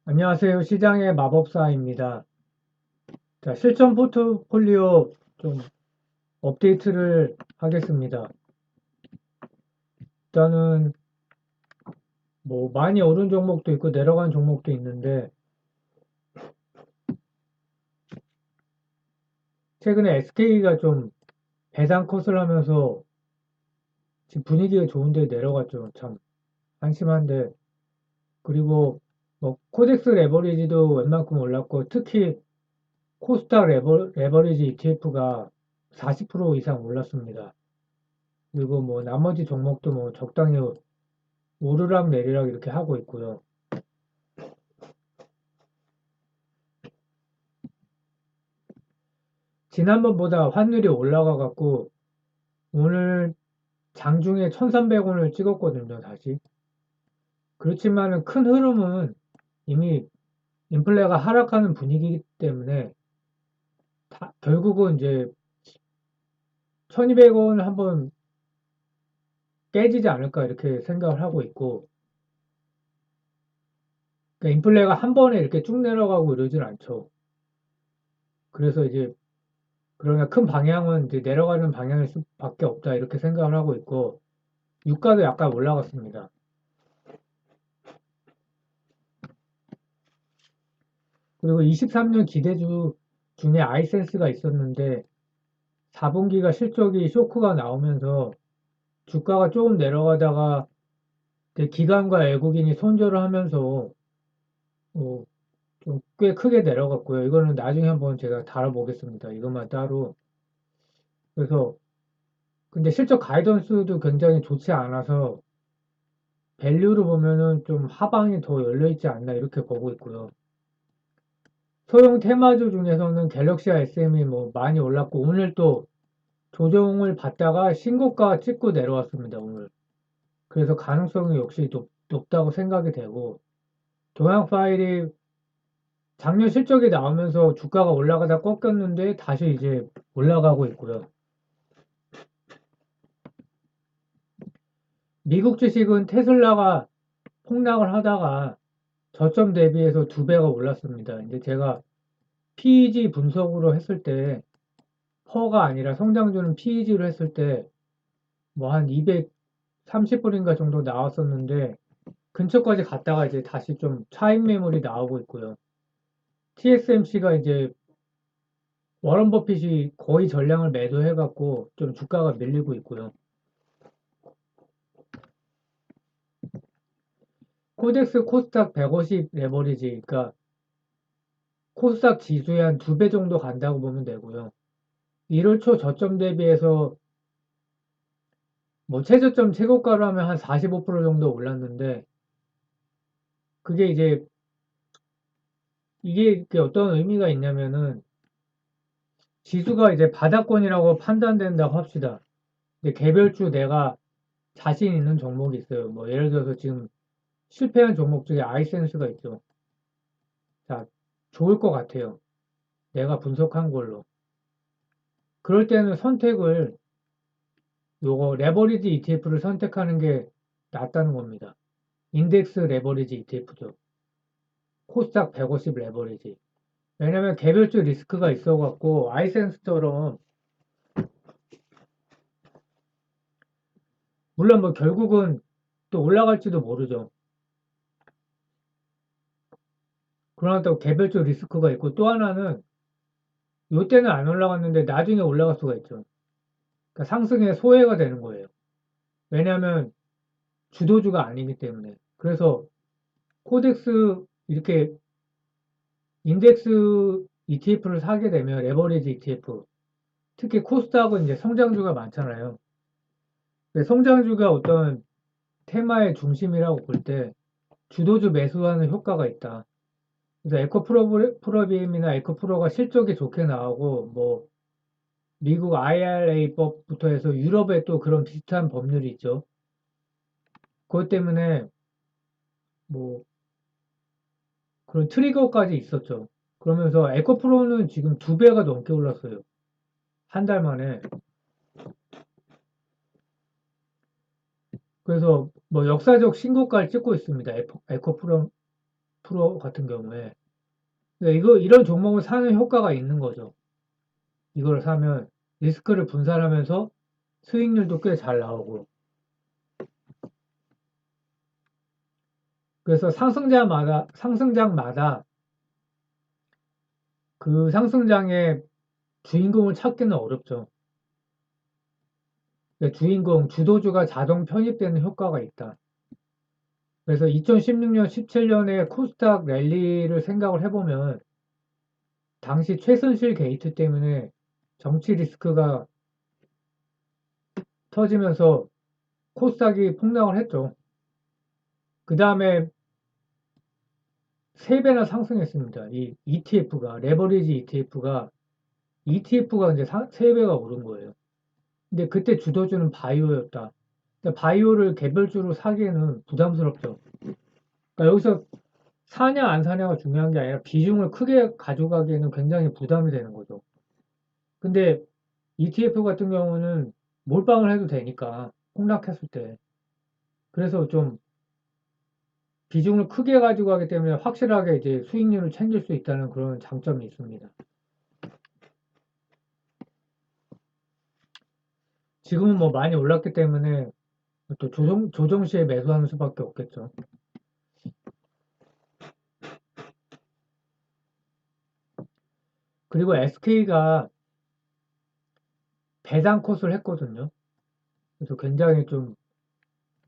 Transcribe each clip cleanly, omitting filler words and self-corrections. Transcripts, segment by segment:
안녕하세요. 시장의 마법사입니다. 자, 실전 포트폴리오 좀 업데이트를 하겠습니다. 일단은 뭐 많이 오른 종목도 있고 내려간 종목도 있는데 최근에 SK가 좀 배당 컷을 하면서 지금 분위기가 좋은데 내려갔죠. 참 한심한데. 그리고 뭐 코덱스 레버리지도 웬만큼 올랐고 특히 코스닥 레버리지 ETF가 40% 이상 올랐습니다. 그리고 뭐 나머지 종목도 뭐 적당히 오르락 내리락 이렇게 하고 있고요. 지난번보다 환율이 올라가 갖고 오늘 장중에 1,300원을 찍었거든요, 다시. 그렇지만은 큰 흐름은 이미 인플레가 하락하는 분위기이기 때문에 결국은 이제 1,200원을 한번 깨지지 않을까 이렇게 생각을 하고 있고, 그러니까 인플레가 한 번에 이렇게 쭉 내려가고 이러진 않죠. 그래서 이제 그러나 큰 방향은 이제 내려가는 방향일 수밖에 없다 이렇게 생각을 하고 있고, 유가도 약간 올라갔습니다. 그리고 23년 기대주 중에 아이센스가 있었는데 4분기가 실적이 쇼크가 나오면서 주가가 조금 내려가다가 기관과 외국인이 손절을 하면서 좀 꽤 크게 내려갔고요. 이거는 나중에 한번 제가 다뤄보겠습니다. 이것만 따로. 그래서 근데 실적 가이던스도 굉장히 좋지 않아서 밸류로 보면은 좀 하방이 더 열려있지 않나 이렇게 보고 있고요. 소형 테마주 중에서는 갤럭시와 SM이 뭐 많이 올랐고 오늘 또 조정을 받다가 신고가 찍고 내려왔습니다, 오늘. 그래서 가능성이 역시 높다고 생각이 되고, 동양 파일이 작년 실적이 나오면서 주가가 올라가다 꺾였는데 다시 이제 올라가고 있고요. 미국 주식은 테슬라가 폭락을 하다가 저점 대비해서 두 배가 올랐습니다. 이제 제가 PEG 분석으로 했을 때, 퍼가 아니라 성장주는 PEG로 했을 때, 뭐 한 230불인가 정도 나왔었는데, 근처까지 갔다가 이제 다시 좀 차익 매물이 나오고 있고요. TSMC가 이제 워런 버핏이 거의 전량을 매도해갖고 좀 주가가 밀리고 있고요. 코덱스 코스닥 150 레버리지, 그러니까 코스닥 지수의 한 두 배 정도 간다고 보면 되고요. 1월 초 저점 대비해서 뭐 최저점 최고가로 하면 한 45% 정도 올랐는데 그게 이제 이게 어떤 의미가 있냐면은 지수가 이제 바닥권이라고 판단된다고 합시다. 근데 개별주 내가 자신 있는 종목이 있어요. 뭐 예를 들어서 지금 실패한 종목 중에 아이센스가 있죠. 자, 좋을 것 같아요. 내가 분석한 걸로. 그럴 때는 선택을 요거 레버리지 ETF를 선택하는 게 낫다는 겁니다. 인덱스 레버리지 ETF죠. 코스닥 150 레버리지. 왜냐면 개별적 리스크가 있어갖고 아이센스처럼 물론 뭐 결국은 또 올라갈지도 모르죠. 그러나 또 개별적 리스크가 있고 또 하나는 요때는 안 올라갔는데 나중에 올라갈 수가 있죠. 그러니까 상승에 소외가 되는 거예요. 왜냐하면 주도주가 아니기 때문에. 그래서 코덱스 이렇게 인덱스 ETF를 사게 되면 레버리지 ETF, 특히 코스닥은 이제 성장주가 많잖아요. 성장주가 어떤 테마의 중심이라고 볼 때 주도주 매수하는 효과가 있다. 그래서 에코프로비엠이나 에코프로가 실적이 좋게 나오고 뭐 미국 IRA법부터 해서 유럽에 또 그런 비슷한 법률이 있죠. 그것 때문에 뭐 그런 트리거까지 있었죠. 그러면서 에코프로는 지금 두 배가 넘게 올랐어요. 한 달 만에. 그래서 뭐 역사적 신고가를 찍고 있습니다. 에코프로 20% 같은 경우에. 그러니까 이런 종목을 사는 효과가 있는 거죠. 이걸 사면 리스크를 분산하면서 수익률도 꽤 잘 나오고. 그래서 상승장마다 그 상승장의 주인공을 찾기는 어렵죠. 주인공, 주도주가 자동 편입되는 효과가 있다. 그래서 2016년, 17년에 코스닥 랠리를 생각을 해보면 당시 최순실 게이트 때문에 정치 리스크가 터지면서 코스닥이 폭락을 했죠. 그 다음에 3배나 상승했습니다. 이 ETF가, 레버리지 ETF가 이제 3배가 오른 거예요. 근데 그때 주도주는 바이오였다. 근데 바이오를 개별주로 사기에는 부담스럽죠. 그러니까 여기서 사냐 안 사냐가 중요한 게 아니라 비중을 크게 가져가기에는 굉장히 부담이 되는 거죠. 근데 ETF 같은 경우는 몰빵을 해도 되니까 폭락했을 때. 그래서 좀 비중을 크게 가지고 가기 때문에 확실하게 이제 수익률을 챙길 수 있다는 그런 장점이 있습니다. 지금은 뭐 많이 올랐기 때문에 또 조정 시에 매수하는 수밖에 없겠죠. 그리고 SK가 배당 컷을 했거든요. 그래서 굉장히 좀,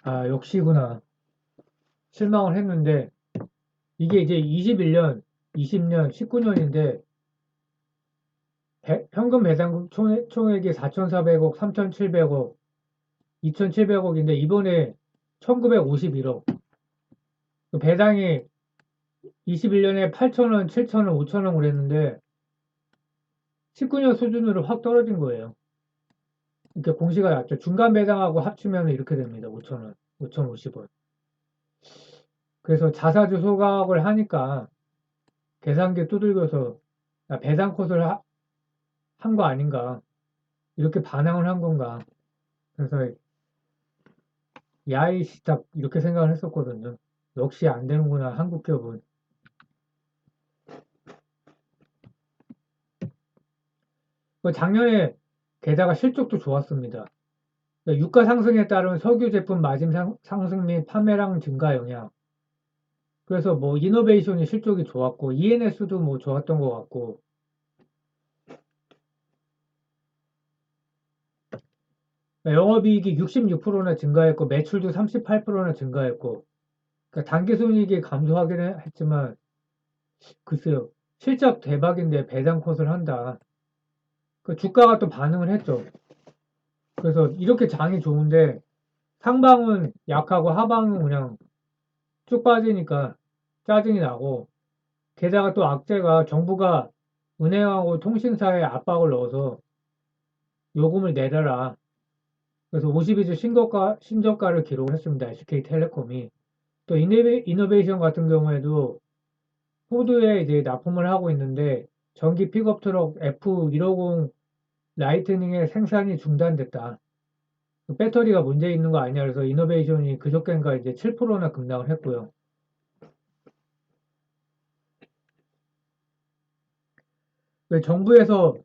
아, 역시구나. 실망을 했는데, 이게 이제 21년, 20년, 19년인데, 현금 배당 총액이 4,400억, 3,700억, 2,700억인데, 이번에 1,951억. 배당이 21년에 8,000원, 7,000원, 5,000원 그랬는데, 19년 수준으로 확 떨어진 거예요. 이렇게 공시가 났죠. 중간 배당하고 합치면 이렇게 됩니다. 5,000원, 5,050원. 그래서 자사주 소각을 하니까 계산기 두들겨서 배당 컷을 한 거 아닌가. 이렇게 반항을 한 건가. 그래서 야이 시작 이렇게 생각을 했었거든요. 역시 안 되는구나. 한국 기업은. 작년에 게다가 실적도 좋았습니다. 유가 상승에 따른 석유 제품 마진 상승 및 판매량 증가 영향. 그래서 뭐 이노베이션이 실적이 좋았고 ENS도 뭐 좋았던 것 같고 영업이익이 66%나 증가했고 매출도 38%나 증가했고 그러니까 당기순이익이 감소하긴 했지만 글쎄요 실적 대박인데 배당 컷을 한다. 그 주가가 또 반응을 했죠. 그래서 이렇게 장이 좋은데 상방은 약하고 하방은 그냥 쭉 빠지니까 짜증이 나고 게다가 또 악재가 정부가 은행하고 통신사에 압박을 넣어서 요금을 내려라. 그래서 52주 신저가를 기록을 했습니다. SK텔레콤이. 또 이노베이션 같은 경우에도 포드에 이제 납품을 하고 있는데 전기 픽업 트럭 F150 라이트닝의 생산이 중단됐다. 배터리가 문제 있는 거 아니냐 그래서 이노베이션이 그저께인가 이제 7%나 급락을 했고요. 정부에서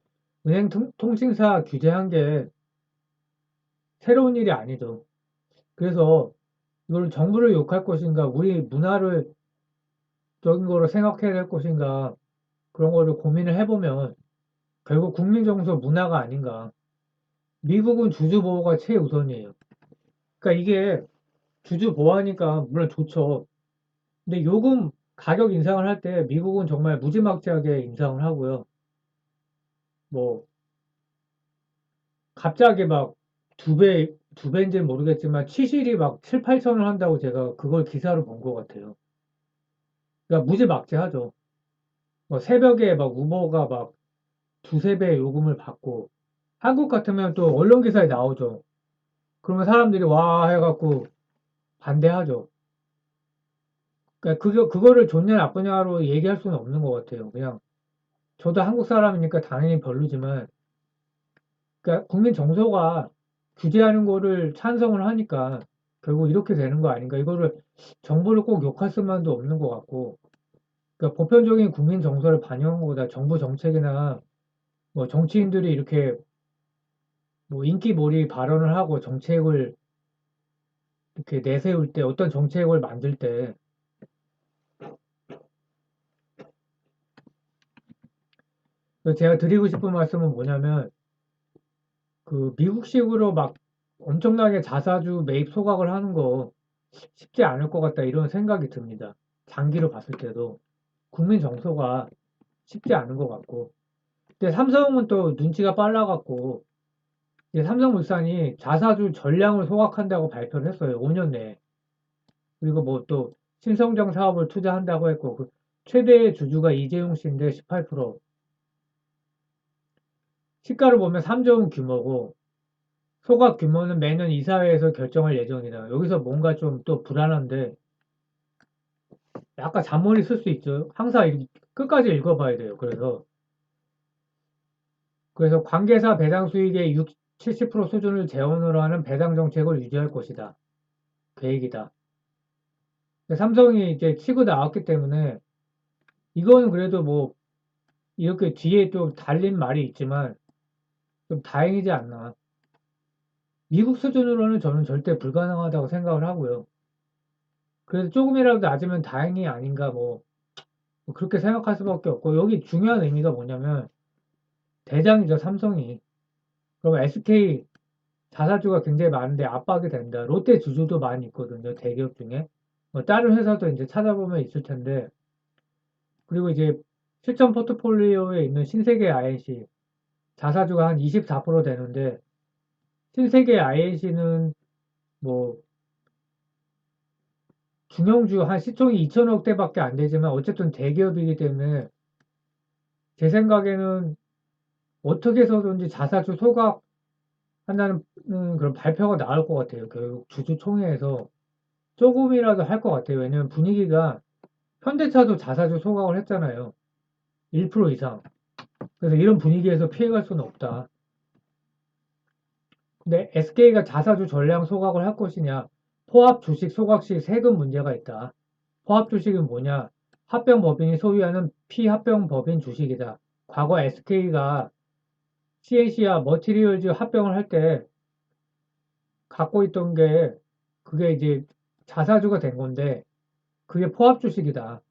은행 통신사 규제한 게 새로운 일이 아니죠. 그래서 이걸 정부를 욕할 것인가, 우리 문화를 적인 거로 생각해야 될 것인가, 그런 거를 고민을 해보면 결국 국민 정서 문화가 아닌가. 미국은 주주 보호가 최우선이에요. 그러니까 이게 주주 보호하니까 물론 좋죠. 근데 요금 가격 인상을 할 때 미국은 정말 무지막지하게 인상을 하고요. 뭐 갑자기 막 두 배인지는 모르겠지만 치실이 막 7, 8천 원 한다고 제가 그걸 기사로 본 것 같아요. 그러니까 무지막지하죠. 뭐 새벽에 막 우버가 막 두세 배 요금을 받고 한국 같으면 또 언론 기사에 나오죠. 그러면 사람들이 와 해갖고 반대하죠. 그러니까 그거를 좋냐 나쁘냐로 얘기할 수는 없는 것 같아요. 그냥 저도 한국 사람이니까 당연히 별로지만 그러니까 국민 정서가 규제하는 거를 찬성을 하니까 결국 이렇게 되는 거 아닌가. 이거를 정부를 꼭 욕할 수만도 없는 것 같고 그러니까 보편적인 국민 정서를 반영한 거다. 정부 정책이나 뭐 정치인들이 이렇게 뭐 인기몰이 발언을 하고 정책을 이렇게 내세울 때 어떤 정책을 만들 때 제가 드리고 싶은 말씀은 뭐냐면 그 미국식으로 막 엄청나게 자사주 매입 소각을 하는 거 쉽지 않을 것 같다 이런 생각이 듭니다. 장기로 봤을 때도 국민 정서가 쉽지 않은 것 같고 근데 삼성은 또 눈치가 빨라갖고 이제 삼성물산이 자사주 전량을 소각한다고 발표를 했어요. 5년 내에. 그리고 뭐 또 신성장 사업을 투자한다고 했고 그 최대 주주가 이재용 씨인데 18%. 시가를 보면 3조 원 규모고 소각 규모는 매년 이사회에서 결정할 예정이다. 여기서 뭔가 좀 또 불안한데 약간 잔머리 쓸 수 있죠. 항상 끝까지 읽어봐야 돼요. 그래서 관계사 배당 수익의 6, 70% 수준을 재원으로 하는 배당 정책을 유지할 것이다. 계획이다. 삼성이 이제 치고 나왔기 때문에 이거는 그래도 뭐 이렇게 뒤에 또 달린 말이 있지만 좀 다행이지 않나. 미국 수준으로는 저는 절대 불가능하다고 생각을 하고요. 그래서 조금이라도 낮으면 다행이 아닌가 뭐 그렇게 생각할 수밖에 없고 여기 중요한 의미가 뭐냐면 대장이죠 삼성이. 그럼 SK 자사주가 굉장히 많은데 압박이 된다. 롯데 주주도 많이 있거든요. 대기업 중에. 뭐 다른 회사도 이제 찾아보면 있을 텐데 그리고 이제 실전 포트폴리오에 있는 신세계 INC 자사주가 한 24% 되는데 신세계 INC는 뭐 중형주 한 시총이 2천억 대밖에 안 되지만 어쨌든 대기업이기 때문에 제 생각에는 어떻게 해서든지 자사주 소각한다는 그런 발표가 나올 것 같아요. 결국 주주총회에서 조금이라도 할 것 같아요. 왜냐면 분위기가 현대차도 자사주 소각을 했잖아요. 1% 이상. 그래서 이런 분위기에서 피해갈 수는 없다. 근데 SK가 자사주 전량 소각을 할 것이냐? 포합 주식 소각 시 세금 문제가 있다. 포합 주식은 뭐냐? 합병 법인이 소유하는 피합병 법인 주식이다. 과거 SK가 CNC와 머티리얼즈 합병을 할 때 갖고 있던 게 그게 이제 자사주가 된 건데 그게 포합 주식이다.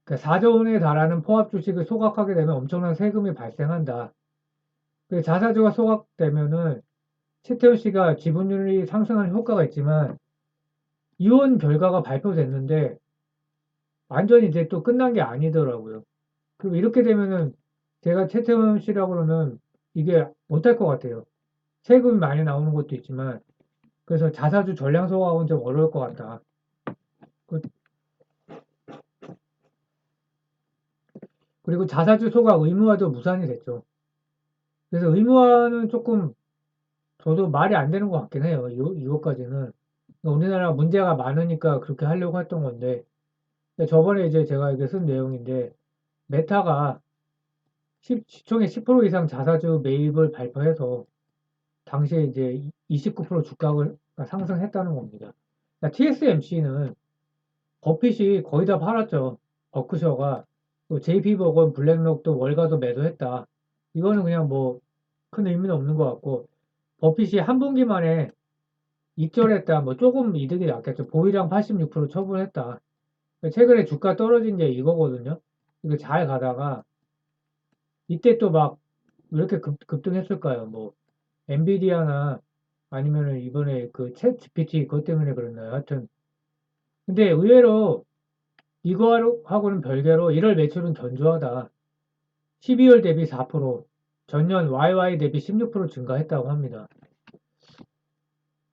그러니까 4조 원에 달하는 포합 주식을 소각하게 되면 엄청난 세금이 발생한다. 자사주가 소각되면은 최태원 씨가 지분율이 상승하는 효과가 있지만 이혼 결과가 발표됐는데 완전히 이제 또 끝난 게 아니더라고요. 그리고 이렇게 되면은 제가 최태원 씨라고 그러면 이게 못할 것 같아요. 세금이 많이 나오는 것도 있지만 그래서 자사주 전량 소각은 좀 어려울 것 같다. 그- 그리고 자사주 소각 의무화도 무산이 됐죠. 그래서 의무화는 조금 저도 말이 안 되는 것 같긴 해요. 이것까지는. 우리나라가 문제가 많으니까 그렇게 하려고 했던 건데 근데 저번에 이제 제가 이게 쓴 내용인데 메타가 시총의 10% 이상 자사주 매입을 발표해서 당시에 이제 29% 주가가 상승했다는 겁니다. TSMC는 버핏이 거의 다 팔았죠. 버크셔가 또 JP모건 블랙록도 월가도 매도했다. 이거는 그냥 뭐 큰 의미는 없는 것 같고 버핏이 한 분기 만에 익절했다. 뭐 조금 이득이 났겠죠. 보유량 86% 처분했다. 최근에 주가 떨어진 게 이거거든요. 이거 잘 가다가 이때 또 막 왜 이렇게 급등했을까요? 뭐 엔비디아나 아니면은 이번에 그 챗 GPT 그것 때문에 그랬나요? 하여튼 근데 의외로 이거하고는 별개로 1월 매출은 견조하다. 12월 대비 4%, 전년 YY 대비 16% 증가했다고 합니다.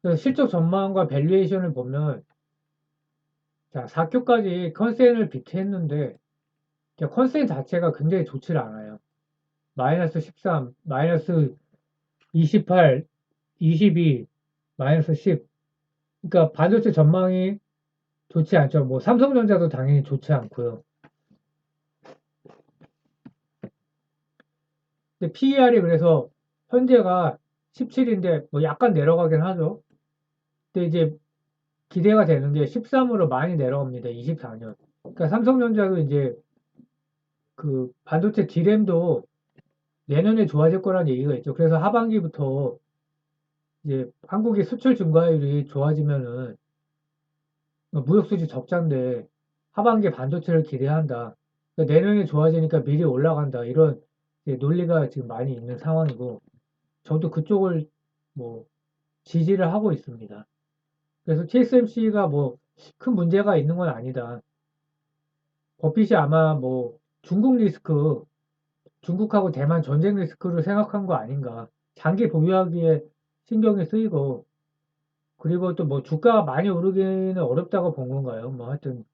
그래서 실적 전망과 밸류에이션을 보면 자, 4Q까지 컨센을 비트했는데 컨센 자체가 굉장히 좋지 않아요. 마이너스 13, 마이너스 28, 22, 마이너스 10. 그러니까 반도체 전망이 좋지 않죠. 뭐 삼성전자도 당연히 좋지 않고요. 근데 PER이 그래서 현재가 17인데 뭐 약간 내려가긴 하죠. 근데 이제 기대가 되는 게 13으로 많이 내려갑니다. 24년. 그러니까 삼성전자도 이제 그 반도체 D램도 내년에 좋아질 거라는 얘기가 있죠. 그래서 하반기부터 이제 한국의 수출 증가율이 좋아지면은 무역 수지 적자인데 하반기에 반도체를 기대한다. 그러니까 내년에 좋아지니까 미리 올라간다. 이런 이제 논리가 지금 많이 있는 상황이고 저도 그쪽을 뭐 지지를 하고 있습니다. 그래서 TSMC가 뭐 큰 문제가 있는 건 아니다. 버핏이 아마 뭐 중국 리스크, 중국하고 대만 전쟁 리스크를 생각한 거 아닌가. 장기 보유하기에 신경이 쓰이고 그리고 또 뭐 주가가 많이 오르기는 어렵다고 본 건가요? 뭐 하여튼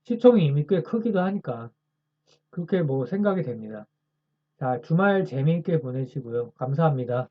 시총이 이미 꽤 크기도 하니까 그렇게 뭐 생각이 됩니다. 자, 주말 재미있게 보내시고요. 감사합니다.